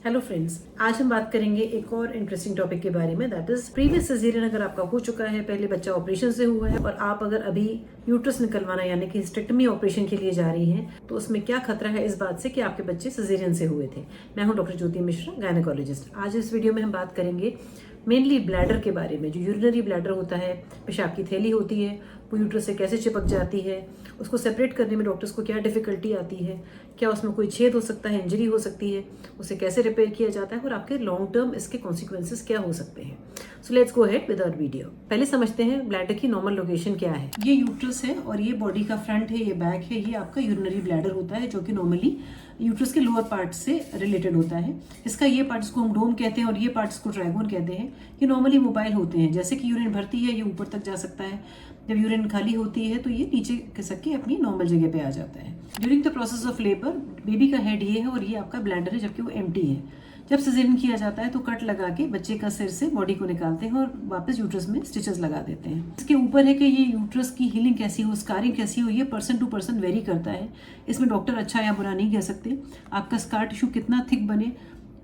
Hello friends, आज हम बात करेंगे एक और इंटरेस्टिंग टॉपिक के बारे में, दैट इज प्रीवियस सिजेरियन अगर आपका हो चुका है, पहले बच्चा ऑपरेशन से हुआ है और आप अगर अभी यूट्रस निकलवाना यानी कि हिस्टेक्टमी ऑपरेशन के लिए जा रही हैं, तो उसमें क्या खतरा है इस बात से कि आपके बच्चे सिजेरियन से हुए थे। मैं हूं डॉक्टर ज्योति मिश्रा, गायनेकोलॉजिस्ट। आज इस वीडियो में हम बात करेंगे मेनली ब्लैडर के बारे में। जो यूरिनरी ब्लैडर होता है, पेशाब की थैली होती है, वो यूट्रस से कैसे चिपक जाती है, उसको सेपरेट करने में डॉक्टर्स को क्या डिफिकल्टी आती है, क्या उसमें कोई छेद हो सकता है, इंजरी हो सकती है, उसे कैसे रिपेयर किया जाता है और आपके लॉन्ग टर्म इसके कॉन्सिक्वेंसेस क्या हो सकते हैं। So let's go ahead with our video. पहले समझते हैं ब्लैडर की नॉर्मल लोकेशन क्या है। ये यूट्रस है और ये बॉडी का फ्रंट है, ये बैक है, ये आपका यूरिनरी ब्लैडर होता है जो कि नॉर्मली यूट्रस के लोअर पार्ट से रिलेटेड होता है। इसका ये पार्ट इसको हम डोम कहते हैं और ये पार्ट इसको ट्राइगोन कहते हैं। ये नॉर्मली मोबाइल होते हैं, जैसे कि यूरिन भरती है ये ऊपर तक जा सकता है, जब यूरिन खाली होती है तो ये नीचे खिसक के अपनी नॉर्मल जगह पे आ जाता है। During the process of labour baby का हेड ये है और ये आपका ब्लैडर है, जबकि वो एम्प्टी है। जब सिजेरियन किया जाता है तो कट लगा के बच्चे का सिर से बॉडी को निकालते हैं और वापस यूट्रस में स्टिचेस लगा देते हैं। इसके ऊपर है कि ये यूट्रस की हीलिंग कैसी हो, स्कारिंग कैसी हो, ये पर्सन टू पर्सन वेरी करता है। इसमें डॉक्टर अच्छा या बुरा नहीं कह सकते। आपका स्कार टिश्यू कितना थिक बने,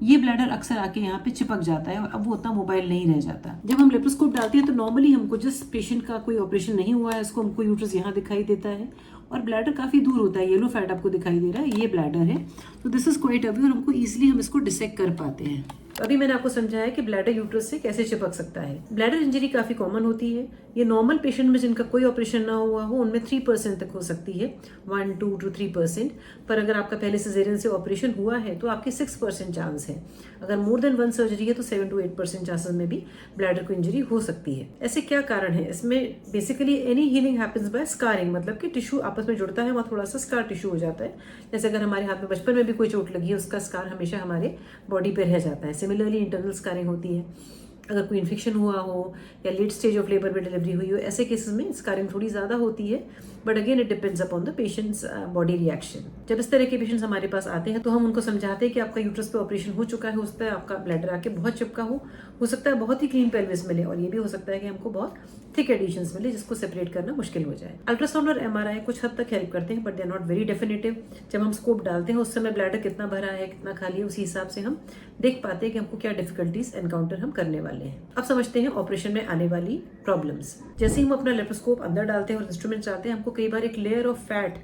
ये ब्लैडर अक्सर आके यहाँ पे चिपक जाता है और अब वो उतना मोबाइल नहीं रह जाता। जब हम लेप्रोस्कोप डालते हैं तो नॉर्मली हमको जिस पेशेंट का कोई ऑपरेशन नहीं हुआ है उसको हमको यूट्रस यहाँ दिखाई देता है और ब्लैडर काफी दूर होता है। येलो फैट आपको दिखाई दे रहा है, ये ब्लैडर है। तो दिस इज क्वाइट अवे और हमको इजिली हम इसको डिसेक्ट कर पाते हैं। अभी मैंने आपको समझाया कि ब्लैडर यूट्रस से कैसे चिपक सकता है। ब्लैडर इंजरी काफी कॉमन होती है। ये नॉर्मल पेशेंट में जिनका कोई ऑपरेशन ना हुआ हो उनमें 3% तक हो सकती है, 1, 2 to 3%। पर अगर आपका पहले सिजेरियन से ऑपरेशन हुआ है तो आपकी 6% चांस है। अगर मोर देन 1 सर्जरी है तो 7 to 8% चांसेस में भी ब्लैडर को इंजरी हो सकती है। ऐसे क्या कारण है इसमें? Basically any healing happens by scarring, मतलब कि टिश्यू आपस में जुड़ता है, वहाँ थोड़ा सा स्कार टिश्यू हो जाता है। जैसे अगर हमारे हाथ में बचपन में भी कोई चोट लगी है, उसका स्कार हमेशा हमारे बॉडी पे रह जाता है। सिमिलरली इंटरनल स्कारिंग होती है। अगर कोई इन्फेक्शन हुआ हो या लेट स्टेज ऑफ लेबर में डिलीवरी हुई हो, ऐसे केसेस में स्कारिंग थोड़ी ज़्यादा होती है, but again it depends upon the patients body reaction. जब इस तरह के पेशेंट्स हमारे पास आते हैं तो हम उनको समझाते हैं कि आपका यूट्रस पे ऑपरेशन हो चुका है, हो सकता है आपका ब्लैडर आके बहुत चिपका हो सकता है बहुत ही क्लीन पेल्विस मिले और ये भी हो सकता है कि हमको बहुत थिक एडिशंस मिले जिसको सेपरेट करना मुश्किल हो जाए। अल्ट्रासाउंड और एमआरआई कुछ हद तक हेल्प करते हैं, but they are not very definitive. जब हम स्कोप डालते हैं उस समय ब्लैडर कितना भरा है, कितना खाली है, उसी हिसाब से हम देख पाते हैं कि हमको क्या डिफिकल्टीज एनकाउंटर हम करने वाले हैं। अब समझते हैं ऑपरेशन में आने वाली प्रॉब्लम्स। जैसे ही हम अपना लेप्रोस्कोप अंदर डालते हैं और इंस्ट्रूमेंट डालते हैं, हमको कई बार एक लेयर ऑफ फैट,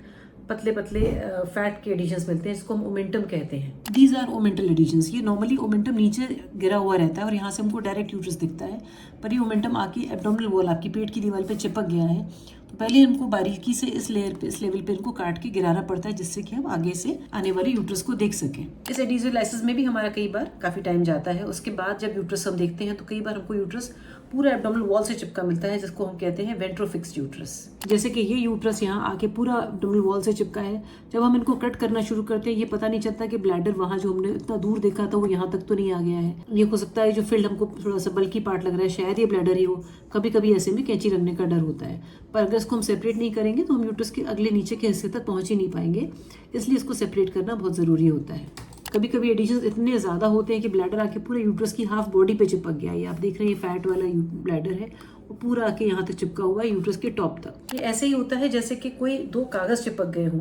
पतले पतले फैट के एडिशंस मिलते हैं जिसको हम ओमेंटम कहते हैं। These are omental adhesions. ये नॉर्मली ओमेंटम नीचे गिरा हुआ रहता है और यहाँ से हमको डायरेक्ट यूट्रस दिखता है, पर ये ओमेंटम आके एब्डोमिनल वॉल, आपकी पेट की दीवार पे चिपक गया है। तो पहले हमको बारीकी से इस लेयर पे, इस लेवल पे इनको काट के गिराना पड़ता है जिससे कि हम आगे से आने वाले यूट्रस को देख सकें। इस एडिजियोलाइसिस में भी हमारा कई बार काफी टाइम जाता है। उसके बाद जब यूट्रस हम देखते हैं तो कई बार हमको यूट्रस पूरा एब्डोमिनल वॉल से चिपका मिलता है, जिसको हम कहते हैं वेंट्रोफिक्स्ड यूट्रस। जैसे कि ये यूट्रस यहाँ आके पूरा एब्डोमिनल वॉल से चिपका है। जब हम इनको कट करना शुरू करते हैं ये पता नहीं चलता कि ब्लैडर वहाँ जो हमने इतना दूर देखा था वो यहाँ तक तो नहीं आ गया है। ये हो सकता है जो फील्ड हमको थोड़ा सा बल्कि पार्ट लग रहा है, शायद ये ब्लैडर ही हो। कभी कभी ऐसे में कैंची लगने का डर होता है, पर अगर इसको हम सेपरेट नहीं करेंगे तो हम यूट्रस के अगले नीचे के हिस्से तक पहुंच ही नहीं पाएंगे, इसलिए इसको सेपरेट करना बहुत ज़रूरी होता है। कभी कभी एडिशंस इतने ज़्यादा होते हैं कि ब्लैडर आके पूरे यूट्रस की हाफ बॉडी पे चिपक गया है। ये आप देख रहे हैं, फैट वाला ब्लैडर है, वो पूरा आके यहाँ तक चिपका हुआ है यूट्रस के टॉप तक। ये ऐसे ही होता है जैसे कि कोई 2 कागज़ चिपक गए हों।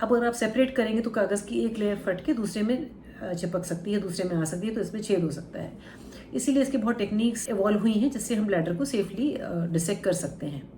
अब अगर आप सेपरेट करेंगे तो कागज़ की एक लेयर फट के दूसरे में चिपक सकती है, दूसरे में आ सकती है, तो इसमें छेद हो सकता है। इसीलिए इसके बहुत टेक्निक्स इवॉल्व हुई हैं जिससे हम ब्लैडर को सेफली डिसेक्ट कर सकते हैं।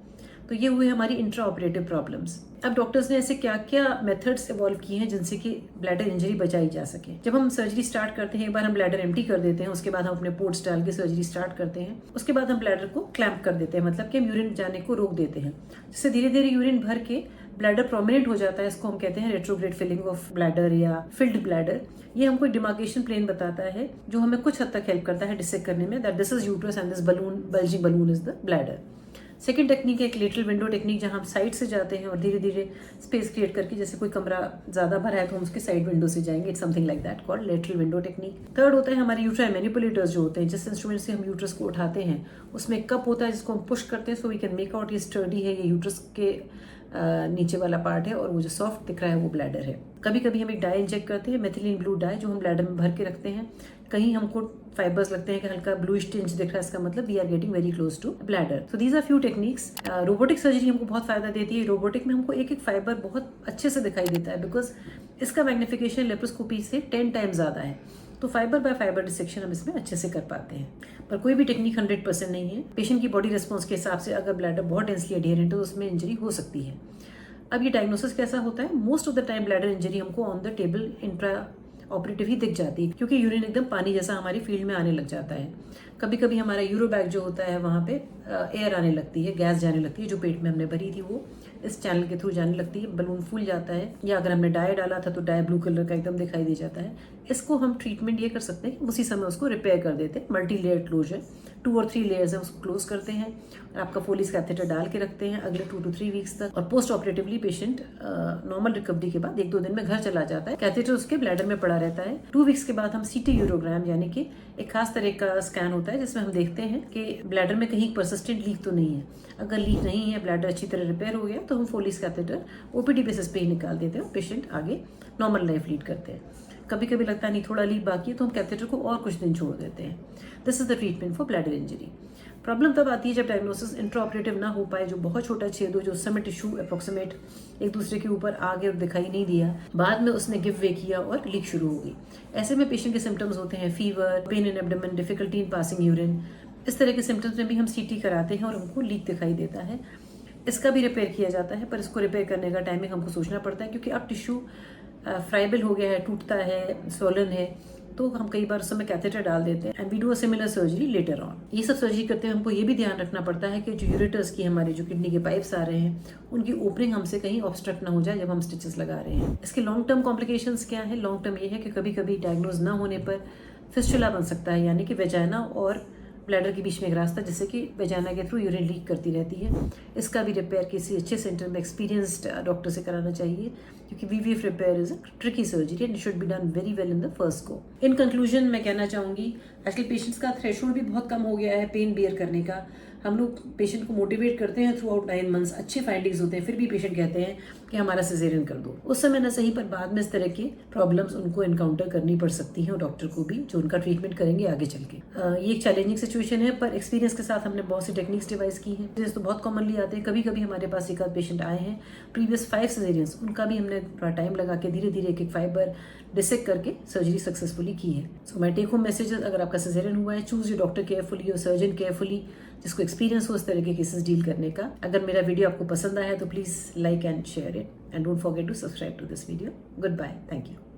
तो ये हुई हमारी इंट्रा ऑपरेटिव प्रॉब्लम्स। अब डॉक्टर्स ने ऐसे क्या क्या मेथड्स इवॉल्व किए हैं जिनसे कि ब्लैडर इंजरी बचाई जा सके। जब हम सर्जरी स्टार्ट करते हैं, एक बार हम ब्लैडर एम्प्टी कर देते हैं, उसके बाद हम अपने पोर्ट्स डाल के सर्जरी स्टार्ट करते हैं। उसके बाद हम ब्लैडर को क्लैंप कर देते हैं, मतलब कि हम यूरिन जाने को रोक देते हैं, जिससे धीरे धीरे यूरिन भर के ब्लैडर प्रोमिनेंट हो जाता है। इसको हम कहते हैं रेट्रोग्रेड फिलिंग ऑफ ब्लैडर या फिल्ड ब्लैडर। ये हमको डिमार्केशन प्लेन बताता है जो हमें कुछ हद तक हेल्प करता है डिसेक्ट करने में, that this is uterus and this balloon, bulging balloon is the bladder. Second technique है एक लेटरल विंडो टेक्निक, जहाँ हम साइड से जाते हैं और धीरे धीरे स्पेस क्रिएट करके, जैसे कोई कमरा ज़्यादा भरा है तो हम उसके साइड विंडो से जाएंगे। It's something like that called lateral window technique. Third होता है हमारे यूट्राइन मैनिपुलेटर्स जो होते हैं, जिस इंस्ट्रूमेंट से हम यूट्रस को उठाते हैं उसमें एक कप होता है जिसको हम पुश करते हैं, so we can make out ये स्टर्डी है, ये यूट्रस के नीचे वाला पार्ट है और वो जो सॉफ्ट दिख रहा है वो ब्लैडर है। कभी कभी हम एक डाई इंजेक्ट करते हैं, मेथिलीन ब्लू डाई, जो हम ब्लैडर में भर के रखते हैं। कहीं हमको फाइबर्स लगते हैं कि हल्का ब्लूइश टिंच दिख रहा है, इसका मतलब we are getting very close to bladder. So these are few techniques. Robotic surgery हमको बहुत फायदा देती है। रोबोटिक में हमको एक एक फाइबर बहुत अच्छे से दिखाई देता है, बिकॉज इसका मैग्निफिकेशन लेप्रोस्कोपी से 10 टाइम्स ज़्यादा है। तो फाइबर बाय फाइबर डिसेक्शन हम इसमें अच्छे से कर पाते हैं। पर कोई भी टेक्निक 100% नहीं है। पेशेंट की बॉडी रिस्पॉन्स के हिसाब से अगर ब्लैडर बहुत डेंसली एडियरेंट है तो उसमें इंजरी हो सकती है। अब ये डायग्नोसिस कैसा होता है? Most of the time bladder injury हमको on the table intra operative ही दिख जाती है, क्योंकि यूरिन एकदम पानी जैसा हमारी फील्ड में आने लग जाता है। कभी कभी हमारा यूरोबैग जो होता है वहाँ पे एयर आने लगती है, गैस जाने लगती है, जो पेट में हमने भरी थी वो इस चैनल के थ्रू जाने लगती है, बलून फूल जाता है, या अगर हमने डाई डाला था तो डाई ब्लू कलर का एकदम दिखाई दे जाता है। इसको हम ट्रीटमेंट ये कर सकते हैं कि उसी समय उसको रिपेयर कर देते हैं। मल्टी लेयर क्लोजर, 2 और 3 लेयर्स है, उसको क्लोज करते हैं और आपका फोलिस कैथेटर डाल के रखते हैं अगले 2 to 3 वीक्स तक। और post operatively patient normal recovery के बाद 1-2 दिन में घर चला जाता है। कैथेटर उसके ब्लैडर में पड़ा रहता है। 2 वीक्स के बाद हम सीटी यूरोग्राम यानी कि एक खास तरह का स्कैन होता है जिसमें हम देखते हैं कि ब्लैडर में कहीं परसिस्टेंट लीक तो नहीं है। अगर लीक नहीं है, ब्लैडर अच्छी तरह रिपेयर हो गया, तो हम फोलिस कैथेटर ओपीडी बेसिस पे ही निकाल देते हैं और पेशेंट आगे नॉर्मल लाइफ लीड करते हैं। कभी कभी लगता है नहीं थोड़ा लीक बाकी है तो हम कैथेटर को और कुछ दिन छोड़ देते हैं। This is the treatment for bladder injury. Problem तब आती है जब डायग्नोसिस इंट्राऑपरेटिव ना हो पाए, जो बहुत छोटा छेद हो, जो उस समय टिश्यू अप्रोक्सीमेट एक दूसरे के ऊपर आ गए और दिखाई नहीं दिया, बाद में उसने गिव वे किया और लीक शुरू हो गई। ऐसे में पेशेंट के सिम्टम्स होते हैं fever, pain in abdomen, difficulty in passing urine. इस तरह के सिम्टम्स में भी हम सीटी कराते हैं और हमको लीक दिखाई देता है। इसका भी रिपेयर किया जाता है, पर इसको रिपेयर करने का टाइमिंग हमको सोचना पड़ता है, क्योंकि अब टिश्यू फ्राइबल हो गया है, टूटता है, सोलन है, तो हम कई बार उस समय कैथेटर डाल देते हैं and we do a similar surgery later on. ये सब सर्जरी करते हैं हमको ये भी ध्यान रखना पड़ता है कि जो यूरेटर्स की हमारे जो किडनी के पाइप्स आ रहे हैं उनकी ओपनिंग हमसे कहीं ऑब्स्ट्रक्ट ना हो जाए जब हम स्टिचेस लगा रहे हैं। इसके लॉन्ग टर्म कॉम्प्लिकेशंस क्या है? लॉन्ग टर्म ये है कि कभी कभी डायग्नोज ना होने पर फिस्टुला बन सकता है, यानी कि वेजाइना और ब्लैडर के बीच में एक रास्ता जिससे कि वेजाइना के थ्रू यूरिन लीक करती रहती है। इसका भी रिपेयर किसी अच्छे सेंटर में एक्सपीरियंस्ड डॉक्टर से कराना चाहिए, क्योंकि VVF repair is a tricky surgery and it should be done very well in the first go. In conclusion मैं कहना चाहूंगी, आजकल पेशेंट्स का थ्रेशोल्ड भी बहुत कम हो गया है पेन बियर करने का। हम लोग पेशेंट को मोटिवेट करते हैं थ्रू आउट 9 मंथ्स, अच्छे फाइंडिंग्स होते हैं, फिर भी पेशेंट कहते हैं कि हमारा सिजेरियन कर दो। उस समय न सही, पर बाद में इस तरह की प्रॉब्लम्स उनको एनकाउंटर करनी पड़ सकती हैं और डॉक्टर को भी, जो उनका ट्रीटमेंट करेंगे आगे चल के। ये एक चैलेंजिंग सिचुएशन है, पर एक्सपीरियंस के साथ हमने बहुत सी टेक्निक्स डिवाइस की हैं। तो बहुत कॉमनली आते हैं। कभी कभी हमारे पास एक आध पेशेंट आए हैं प्रीवियस 5 सिजेरियंस, उनका भी हमने थोड़ा टाइम लगा के धीरे धीरे एक फाइबर डिसेक्ट करके सर्जरी सक्सेसफुली की है। So my take home message, अगर आपका सिजेरियन हुआ है, choose your doctor carefully, your surgeon carefully, जिसको एक्सपीरियंस हो इस तरह के केसेस डील करने का। अगर मेरा वीडियो आपको पसंद आया तो please like and share it and don't forget to subscribe to this video. Good bye, thank you.